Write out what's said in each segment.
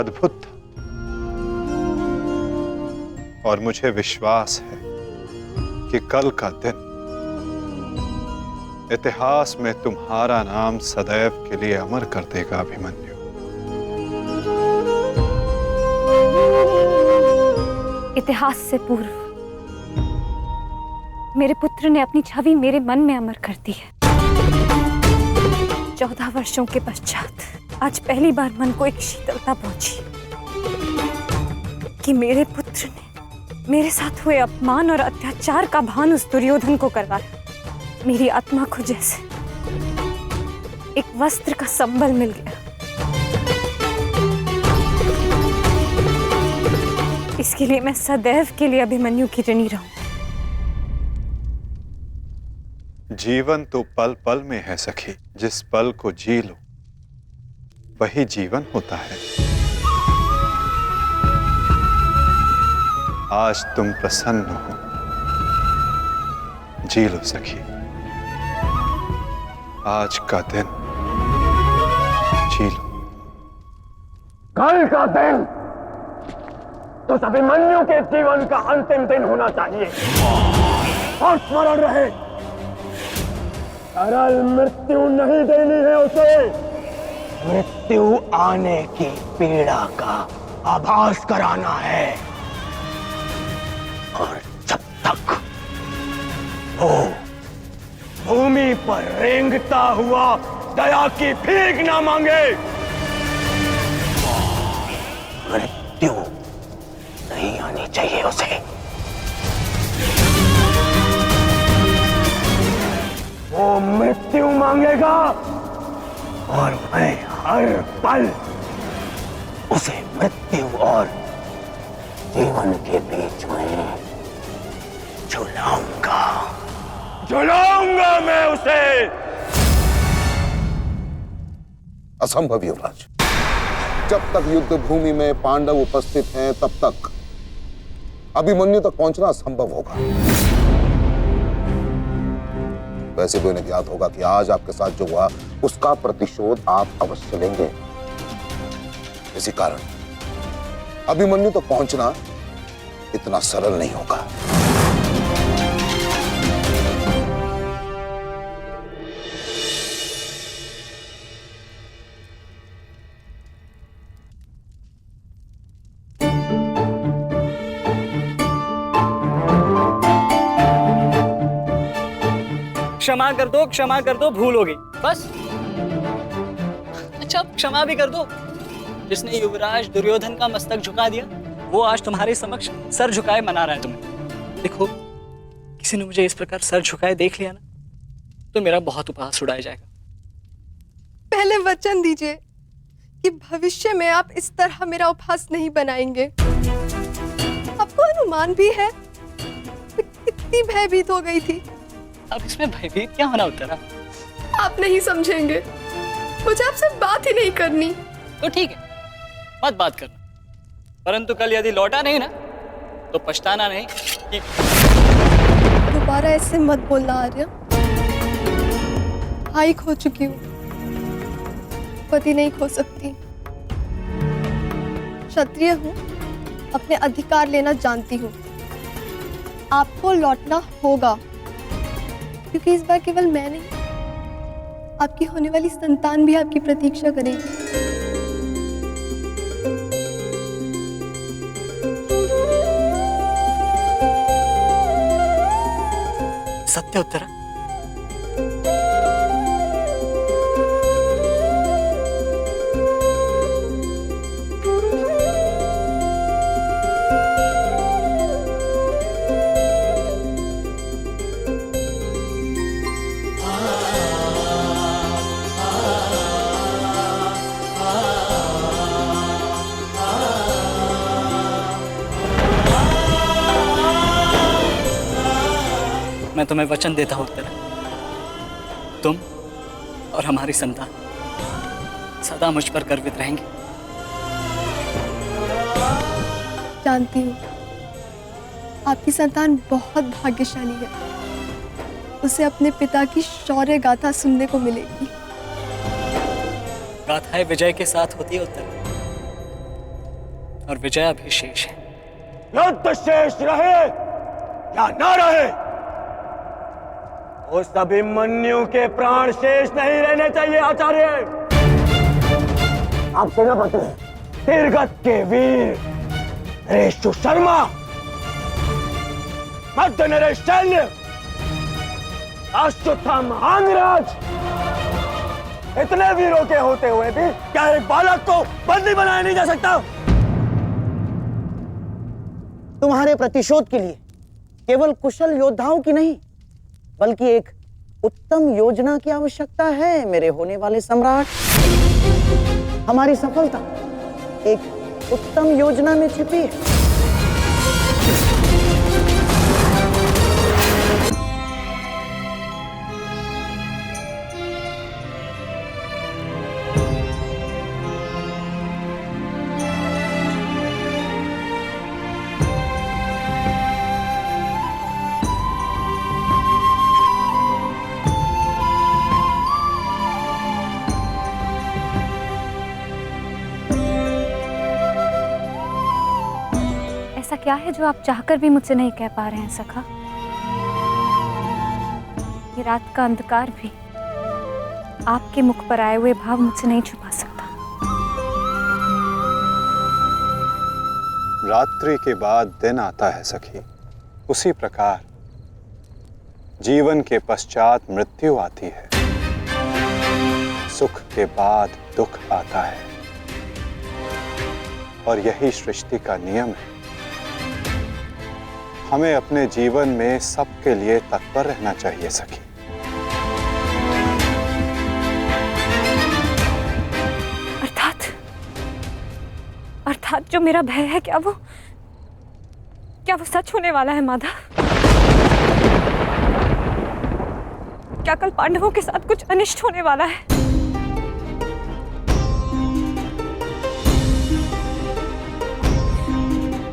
अद्भुत था और मुझे विश्वास है कि कल का दिन इतिहास में तुम्हारा नाम सदैव के लिए अमर कर देगा अभिमन्यु। इतिहास से पूर्व मेरे पुत्र ने अपनी छवि मेरे मन में अमर कर दी है। 14 वर्षों के पश्चात आज पहली बार मन को एक शीतलता पहुंची कि मेरे पुत्र ने मेरे साथ हुए अपमान और अत्याचार का भान उस दुर्योधन को करवाया। मेरी आत्मा को जैसे एक वस्त्र का संबल मिल गया। इसके लिए मैं सदैव के लिए अभिमन्यु की ऋणी रहूं। जीवन तो पल पल में है सखी, जिस पल को जी लो वही जीवन होता है। आज तुम प्रसन्न हो, जी लो सखी, आज का दिन जी लो। कल का दिन तो अभिमन्यु के जीवन का अंतिम दिन होना चाहिए और स्मरण रहे, सरल मृत्यु नहीं देनी है उसे। मृत्यु आने की पीड़ा का आभास कराना है और जब तक वो भूमि पर रेंगता हुआ दया की भीख ना मांगे, मृत्यु नहीं आनी चाहिए उसे। वो मृत्यु मांगेगा और मैं हर पल उसे मृत्यु और जीवन के बीच में झुलाऊंगा मैं उसे। असंभव युवराज, जब तक युद्ध भूमि में पांडव उपस्थित हैं तब तक अभिमन्यु तक पहुंचना असंभव होगा। वैसे भी उन्हें ज्ञात होगा कि आज आपके साथ जो हुआ उसका प्रतिशोध आप अवश्य लेंगे। इसी कारण अभिमन्यु तक पहुंचना इतना सरल नहीं होगा। क्षमा कर दो, भूल हो गई बस। अच्छा क्षमा भी कर दो। जिसने युवराज दुर्योधन का मस्तक झुका दिया वो आज तुम्हारे समक्ष सर झुकाए मना रहा है तुम्हें। देखो, किसी ने मुझे इस प्रकार सर झुकाए देख लिया ना तो मेरा बहुत उपहास उड़ाया जाएगा। पहले वचन दीजिए कि भविष्य में आप इस तरह मेरा उपहास नहीं बनाएंगे। आपको अनुमान भी है मैं कितनी भयभीत हो गई थी। अब इसमें भयभीत क्या होना उत्तरा? आप नहीं समझेंगे, मुझे आपसे बात ही नहीं करनी। तो ठीक है, मत बात करना, परंतु कल यदि लौटा नहीं ना तो पछताना नहीं। दोबारा ऐसे मत बोलना आर्य। भाई खो चुकी हूँ, पति नहीं खो सकती। क्षत्रिय हूँ, अपने अधिकार लेना जानती हूँ। आपको लौटना होगा क्योंकि इस बार केवल मैं नहीं, आपकी होने वाली संतान भी आपकी प्रतीक्षा करेगी। सत्य उत्तरा? मैं तुम्हें वचन देता हूं उत्तरा, तुम और हमारी संतान सदा मुझ पर गर्वित रहेंगे। जानती हूँ आपकी संतान बहुत भाग्यशाली है। उसे अपने पिता की शौर्य गाथा सुनने को मिलेगी। गाथाएं विजय के साथ होती है उत्तरा, और विजया भी शेष है। युद्ध शेष रहे या न रहे, उस अभिमन्यु के प्राण शेष नहीं रहने चाहिए आचार्य। आप सेनापति तीरगत के वीर नरेश शर्मा, मध्य नरेश शैल्य, अश्वत्थामा आंगराज, इतने वीरों के होते हुए भी क्या एक बालक को बंदी बनाया नहीं जा सकता? तुम्हारे प्रतिशोध के लिए केवल कुशल योद्धाओं की नहीं, बल्कि एक उत्तम योजना की आवश्यकता है मेरे होने वाले सम्राट। हमारी सफलता एक उत्तम योजना में छिपी है। ऐसा क्या है जो आप चाहकर भी मुझसे नहीं कह पा रहे हैं सखा? ये रात का अंधकार भी आपके मुख पर आए हुए भाव मुझसे नहीं छुपा सकता। रात्रि के बाद दिन आता है सखी, उसी प्रकार जीवन के पश्चात मृत्यु आती है। सुख के बाद दुख आता है और यही सृष्टि का नियम है। हमें अपने जीवन में सबके लिए तत्पर रहना चाहिए सखी। अर्थात जो मेरा भय है, क्या वो सच होने वाला है माधव? क्या कल पांडवों के साथ कुछ अनिष्ट होने वाला है?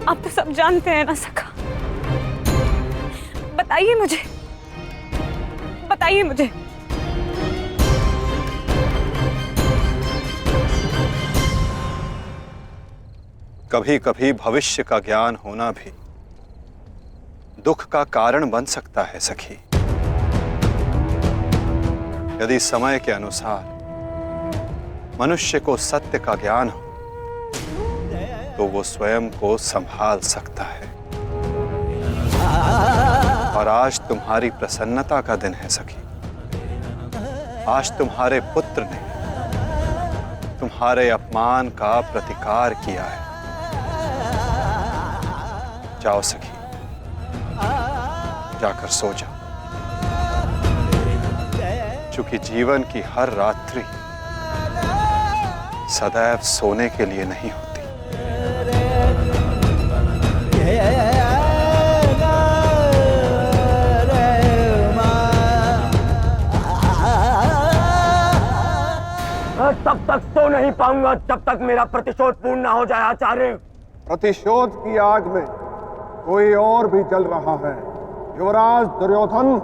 आप तो सब जानते हैं ना सखा। बताइए मुझे, बताइए मुझे। कभी कभी भविष्य का ज्ञान होना भी दुख का कारण बन सकता है सखी। यदि समय के अनुसार मनुष्य को सत्य का ज्ञान हो तो वो स्वयं को संभाल सकता है। और आज तुम्हारी प्रसन्नता का दिन है सखी। आज तुम्हारे पुत्र ने तुम्हारे अपमान का प्रतिकार किया है। जाओ सखी, जाकर सो जाओ, क्योंकि जीवन की हर रात्रि सदैव सोने के लिए नहीं होती। मैं तब तक सो नहीं पाऊंगा जब तक मेरा प्रतिशोध पूर्ण ना हो जाए आचार्य। प्रतिशोध की आग में कोई और भी जल रहा है। युवराज दुर्योधन,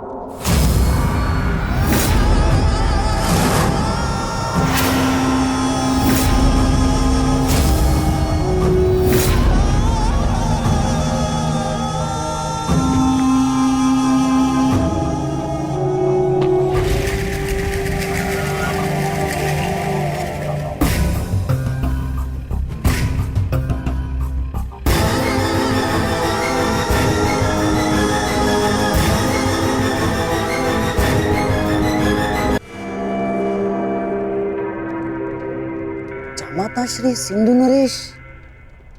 माता श्री सिंधु नरेश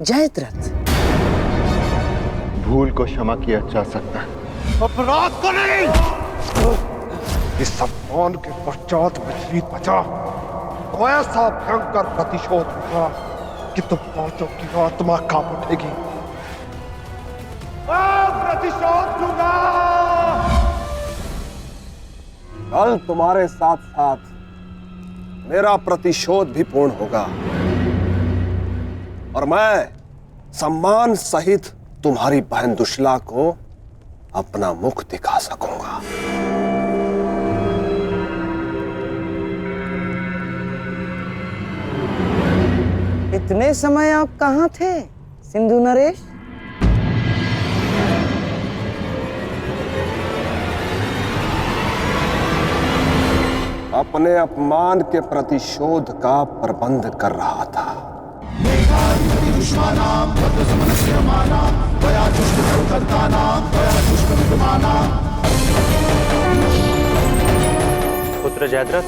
जयद्रथ। भूल को क्षमा किया जा सकता है, अपराध को नहीं। इस सम्मान के पश्चात विचलित बचा तो ऐसा भयंकर प्रतिशोध होगा कि तुम पांचों की आत्मा कांप उठेगी। प्रतिशोध लूंगा। कल तुम्हारे साथ साथ मेरा प्रतिशोध भी पूर्ण होगा और मैं सम्मान सहित तुम्हारी बहन दुशला को अपना मुख दिखा सकूंगा। इतने समय आप कहाँ थे? सिंधु नरेश। अपने अपमान के प्रतिशोध का प्रबंध कर रहा था। पुत्र जयद्रथ,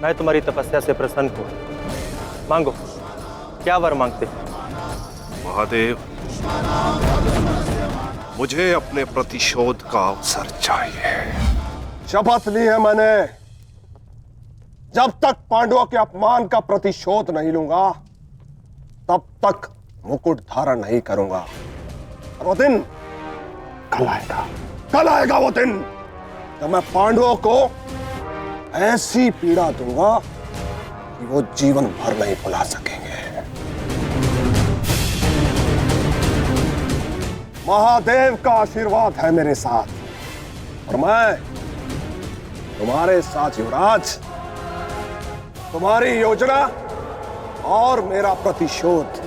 मैं तुम्हारी तपस्या से प्रसन्न हूं। मांगो, क्या वर मांगते हो? महादेव, मुझे अपने प्रतिशोध का अवसर चाहिए। शपथ ली है मैंने, जब तक पांडवों के अपमान का प्रतिशोध नहीं लूंगा तब तक मुकुट धारण नहीं करूंगा। और वो दिन कल आएगा वो दिन जब मैं पांडवों को ऐसी पीड़ा दूंगा कि वो जीवन भर नहीं भुला सकेंगे। महादेव का आशीर्वाद है मेरे साथ और मैं तुम्हारे साथ युवराज। तुम्हारी योजना और मेरा प्रतिशोध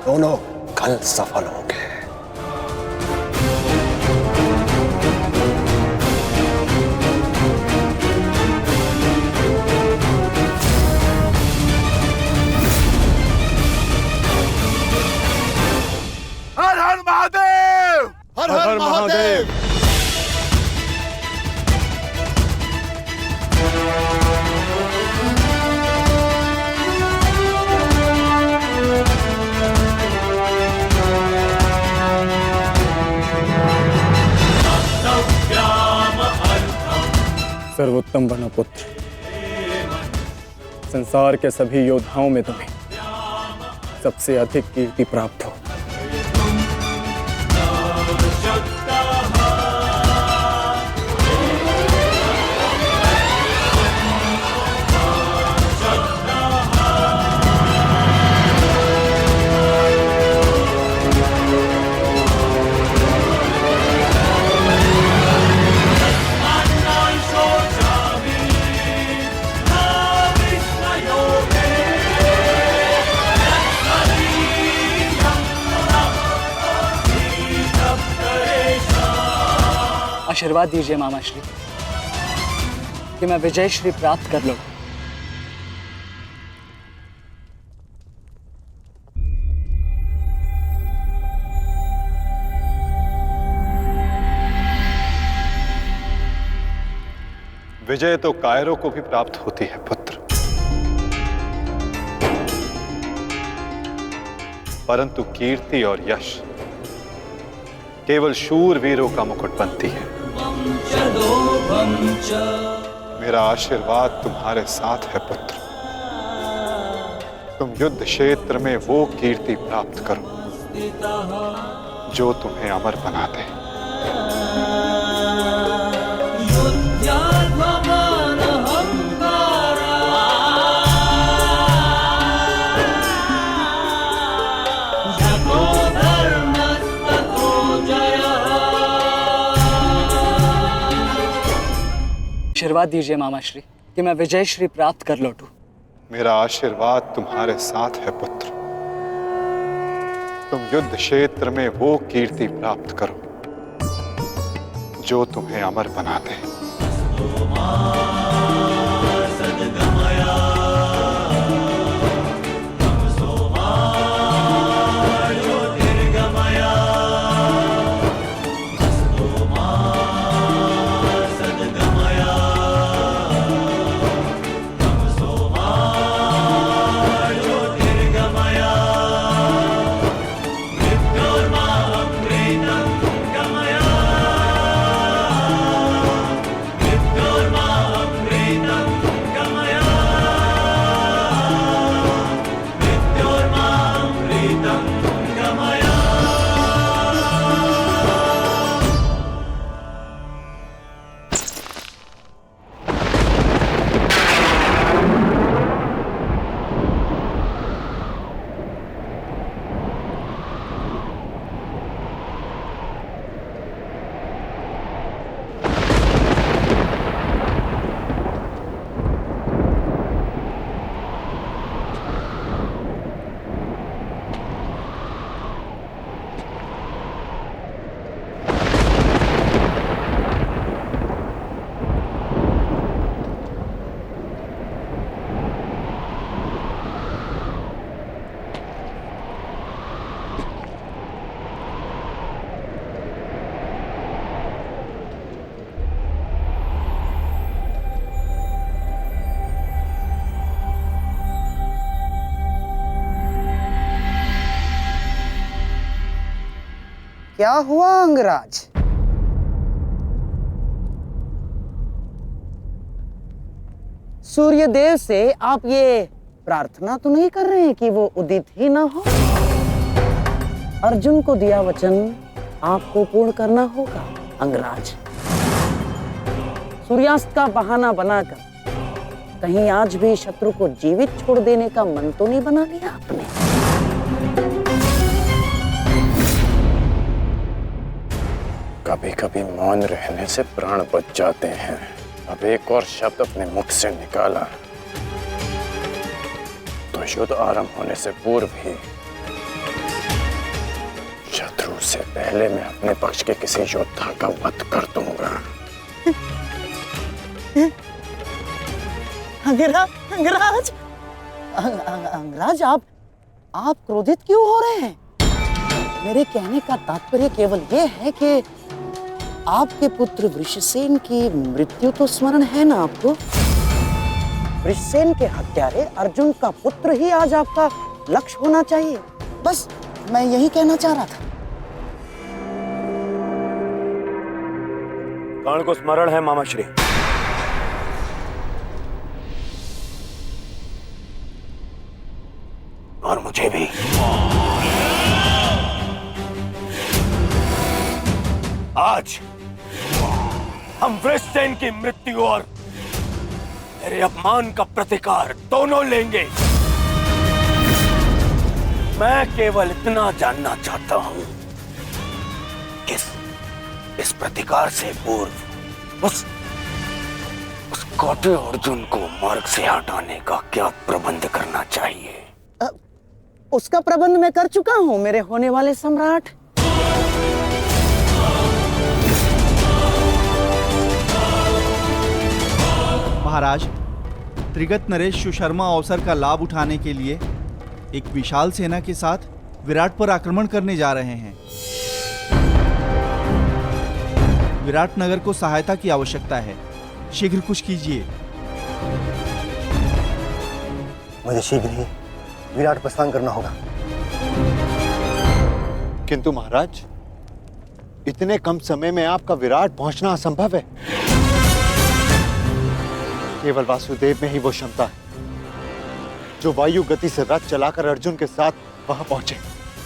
दोनों कल सफल होंगे। हर हर महादेव, हर हर महादेव। सर्वोत्तम वनपुत्र, संसार के सभी योद्धाओं में तुम्हें सबसे अधिक कीर्ति प्राप्त हो। आशीर्वाद दीजिए मामाश्री कि मैं विजय श्री प्राप्त कर लूं। विजय तो कायरों को भी प्राप्त होती है पुत्र, परंतु कीर्ति और यश केवल शूर वीरों का मुकुट बनती है। मेरा आशीर्वाद तुम्हारे साथ है पुत्र। तुम युद्ध क्षेत्र में वो कीर्ति प्राप्त करो जो तुम्हें अमर बना दे। आशीर्वाद दीजिए मामाश्री कि मैं विजय श्री प्राप्त कर लौटूं। मेरा आशीर्वाद तुम्हारे साथ है पुत्र। तुम युद्ध क्षेत्र में वो कीर्ति प्राप्त करो जो तुम्हें अमर बना दे। क्या हुआ अंगराज? सूर्यदेव से आप ये प्रार्थना तो नहीं कर रहे हैं कि वो उदित ही ना हो? अर्जुन को दिया वचन आपको पूर्ण करना होगा अंगराज। सूर्यास्त का बहाना बनाकर कहीं आज भी शत्रु को जीवित छोड़ देने का मन तो नहीं बना लिया आपने? कभी कभी मौन रहने से प्राण बच जाते हैं। अब एक और शब्द अपने मुख से निकाला तो युद्ध आरंभ होने से पूर्व ही शत्रु से पहले मैं अपने पक्ष के किसी योद्धा का वध कर दूंगा। अंगराज, अंगराज आप क्रोधित क्यों हो रहे हैं? मेरे कहने का तात्पर्य केवल ये है कि आपके पुत्र वृषसेन की मृत्यु तो स्मरण है ना आपको? वृषसेन के हत्यारे अर्जुन का पुत्र ही आज आपका लक्ष्य होना चाहिए। बस मैं यही कहना चाह रहा था। कर्ण को स्मरण है मामा श्री। और मुझे भी। आज हम वृषसेन की मृत्यु और मेरे अपमान का प्रतिकार दोनों लेंगे। मैं केवल इतना जानना चाहता हूं कि इस प्रतिकार से पूर्व उस कौटे अर्जुन को मार्ग से हटाने का क्या प्रबंध करना चाहिए? उसका प्रबंध मैं कर चुका हूं मेरे होने वाले सम्राट। महाराज, त्रिगत नरेश सुशर्मा अवसर का लाभ उठाने के लिए एक विशाल सेना के साथ विराट पर आक्रमण करने जा रहे हैं। विराट नगर को सहायता की आवश्यकता है। शीघ्र कुछ कीजिए। मुझे शीघ्र ही विराट प्रस्थान करना होगा। किंतु महाराज, इतने कम समय में आपका विराट पहुंचना असंभव है। केवल वासुदेव में ही वो क्षमता है जो वायु गति से रथ चलाकर अर्जुन के साथ वहां पहुंचे।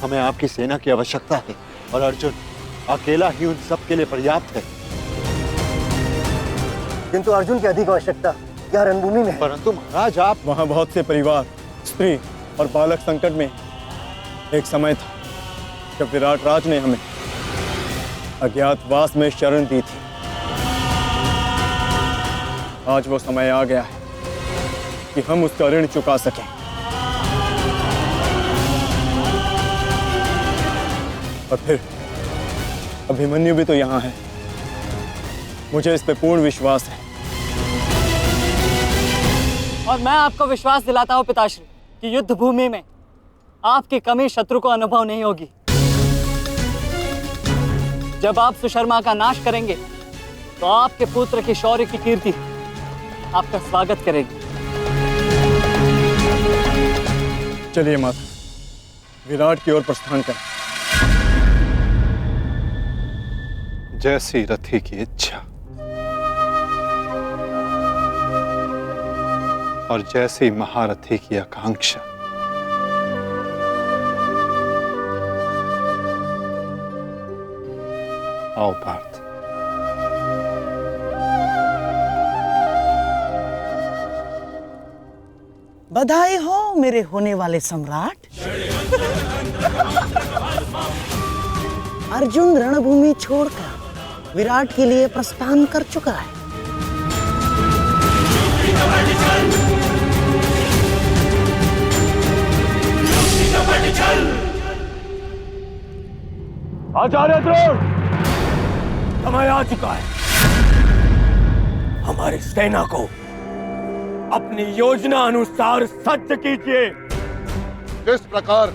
हमें आपकी सेना की आवश्यकता है और अर्जुन अकेला ही उन सब के लिए पर्याप्त है। किंतु अर्जुन की अधिक आवश्यकता यह रणभूमि में है। परंतु महाराज, आप वहां बहुत से परिवार, स्त्री और बालक संकट में। एक समय था जब विराट राज ने हमें अज्ञातवास में शरण दी थी। आज वो समय आ गया है कि हम उसका ऋण चुका सकें। और फिर अभिमन्यु भी तो यहाँ है। मुझे इस पे पूर्ण विश्वास है। और मैं आपको विश्वास दिलाता हूँ पिताश्री कि युद्ध भूमि में आपकी कमी शत्रु को अनुभव नहीं होगी। जब आप सुशर्मा का नाश करेंगे तो आपके पुत्र की शौर्य की कीर्ति आपका स्वागत करेगी। चलिए माता, विराट की ओर प्रस्थान करें। जैसी रथी की इच्छा और जैसी महारथी की आकांक्षा। आओ पार्थ। बधाई हो मेरे होने वाले सम्राट। अर्जुन रणभूमि छोड़कर विराट के लिए प्रस्थान कर चुका है। आचार्य द्रोण, समय आ चुका है। हमारी सेना को अपनी योजना अनुसार सज्ज कीजिए। किस प्रकार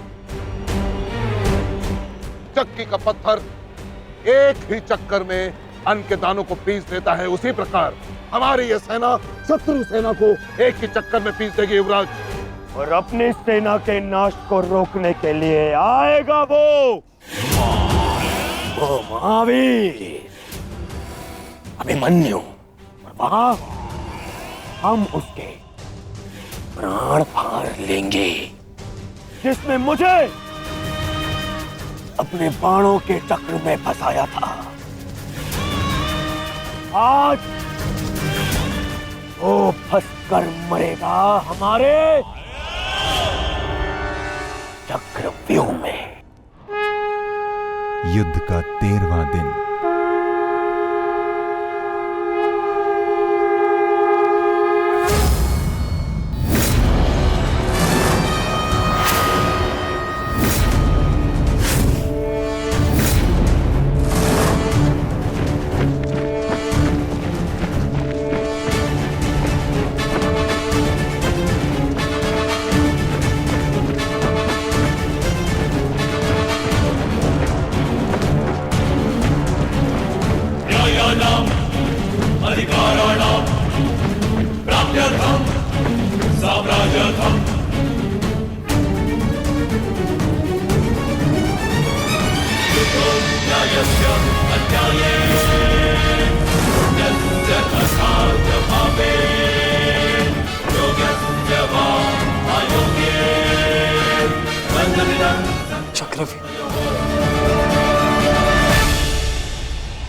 चक्की का पत्थर एक ही चक्कर में अन्न के दानों को पीस देता है, उसी प्रकार हमारी यह सेना शत्रु सेना को एक ही चक्कर में पीस देगी युवराज। और अपनी सेना के नाश को रोकने के लिए आएगा वो देखो महावीर, अभिमन्यु और वहां हम उसके प्राण फाड़ लेंगे, जिसने मुझे अपने बाणों के चक्र में फंसाया था। आज वो फंसकर मरेगा हमारे चक्रव्यूह में। युद्ध का 13वां दिन।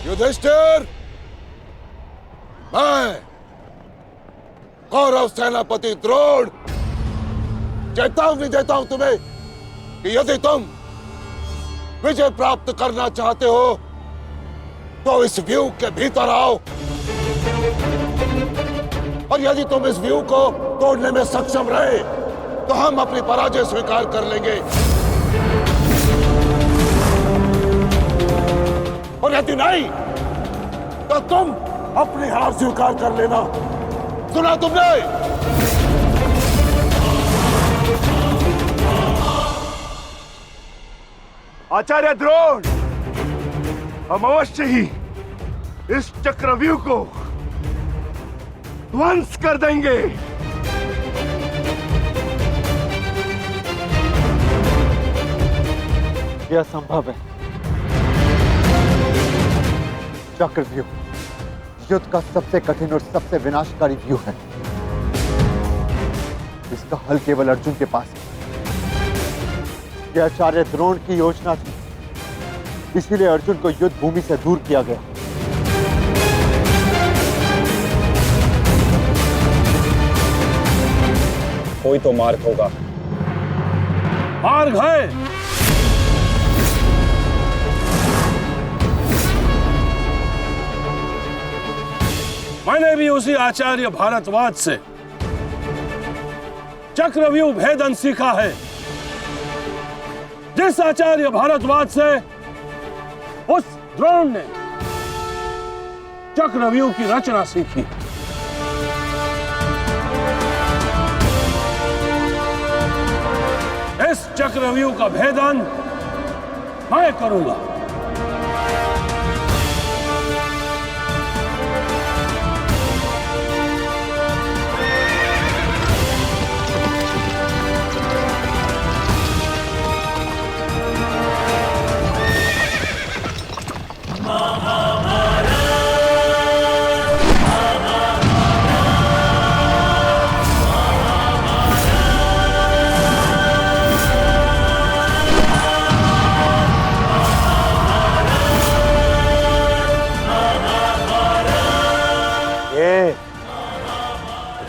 युधिष्ठिर, मैं कौरव सेनापति द्रोण चेतावनी देता हूं तुम्हें कि यदि तुम विजय प्राप्त करना चाहते हो तो इस व्यूह के भीतर आओ, और यदि तुम इस व्यूह को तोड़ने में सक्षम रहे तो हम अपनी पराजय स्वीकार कर लेंगे, और यदि नहीं तो तुम अपनी हार स्वीकार कर लेना। सुना तुमने? आचार्य द्रोण, हम अवश्य ही इस चक्रव्यूह को ध्वंस कर देंगे। यह संभव है। चक्रव्यूह युद्ध का सबसे कठिन और सबसे विनाशकारी व्यूह है। इसका हल केवल अर्जुन के पास है। यह आचार्य द्रोण की योजना थी, इसीलिए अर्जुन को युद्ध भूमि से दूर किया गया। कोई तो मार्ग होगा। मार्ग है। मैंने भी उसी आचार्य भारद्वाज से चक्रव्यूह भेदन सीखा है, जिस आचार्य भारद्वाज से उस द्रोण ने चक्रव्यूह की रचना सीखी। इस चक्रव्यूह का भेदन मैं करूंगा।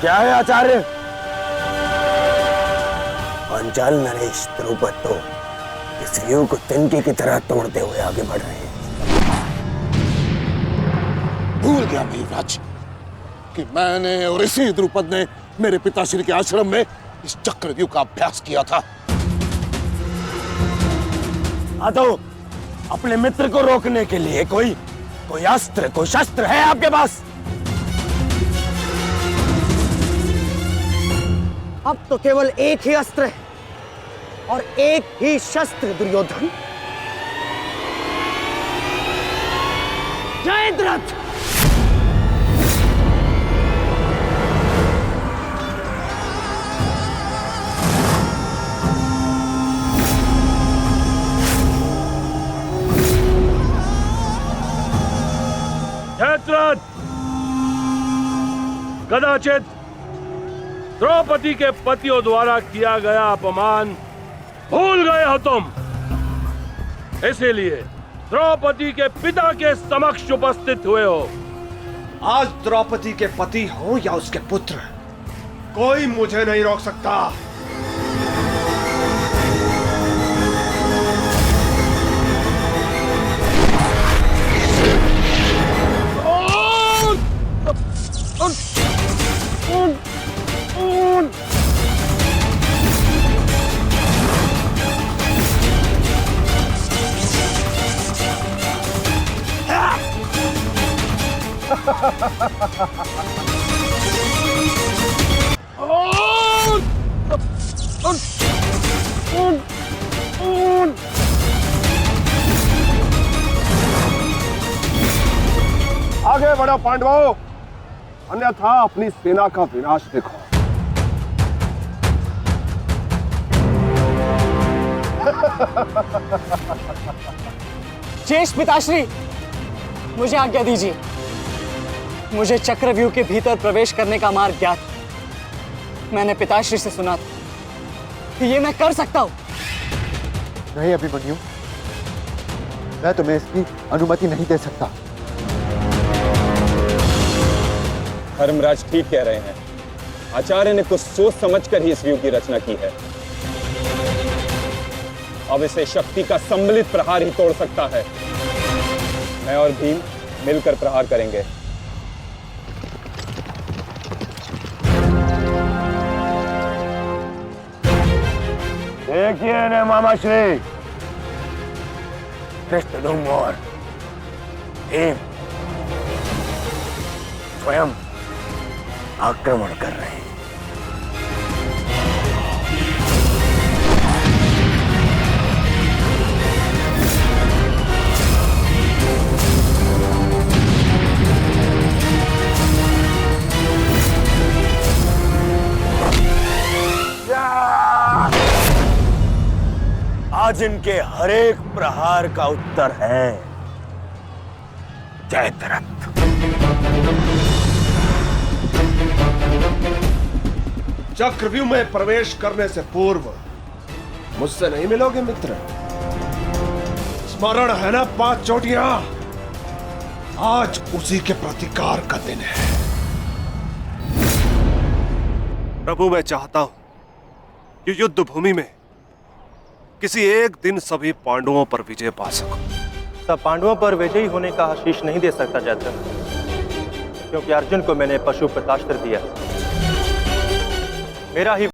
क्या है आचार्य? पांचाल नरेश द्रुपद तो इस व्यूह को तिनके की तरह तोड़ते हुए आगे बढ़ रहे हैं। भूल गया मेघराज कि मैंने और इसी द्रुपद ने मेरे पिताश्री के आश्रम में इस चक्रव्यूह का अभ्यास किया था। तो अपने मित्र को रोकने के लिए कोई अस्त्र, कोई शस्त्र है आपके पास? अब तो केवल एक ही अस्त्र है और एक ही शस्त्र दुर्योधन। जयद्रथ! कदाचित द्रौपदी के पतियों द्वारा किया गया अपमान भूल गए हो तुम। इसीलिए द्रौपदी के पिता के समक्ष उपस्थित हुए हो। आज द्रौपदी के पति हो या उसके पुत्र, कोई मुझे नहीं रोक सकता। आगे बढ़ो पांडवों, अन्यथा अपनी सेना का विनाश देखो। ज्येष्ठ पिताश्री, मुझे आज्ञा दीजिए। मुझे चक्रव्यूह के भीतर प्रवेश करने का मार्ग ज्ञात। मैंने पिताश्री से सुना था कि ये मैं कर सकता हूं। नहीं अभिमन्यु, मैं तुम्हें इसकी अनुमति नहीं दे सकता। धर्मराज ठीक कह रहे हैं। आचार्य ने कुछ सोच समझकर ही इस व्यूह की रचना की है। अब इसे शक्ति का सम्मिलित प्रहार ही तोड़ सकता है। मैं और भीम मिलकर प्रहार करेंगे। देखिए ने मामा श्री, कृष्णधुम और भीम स्वयं आक्रमण कर रहे हैं। आज इनके हर एक प्रहार का उत्तर है जयद्रथ। चक्रव्यूह में प्रवेश करने से पूर्व मुझसे नहीं मिलोगे मित्र? स्मरण है ना 5 चोटियां? आज उसी के प्रतिकार का दिन है। प्रभु, मैं चाहता हूं कि युद्ध भूमि में किसी एक दिन सभी पांडवों पर विजय पा सकूं। सब पांडवों पर विजयी होने का आशीष नहीं दे सकता जयद्रथ, क्योंकि अर्जुन को मैंने पशुपतास्त्र दिया। मेरा ही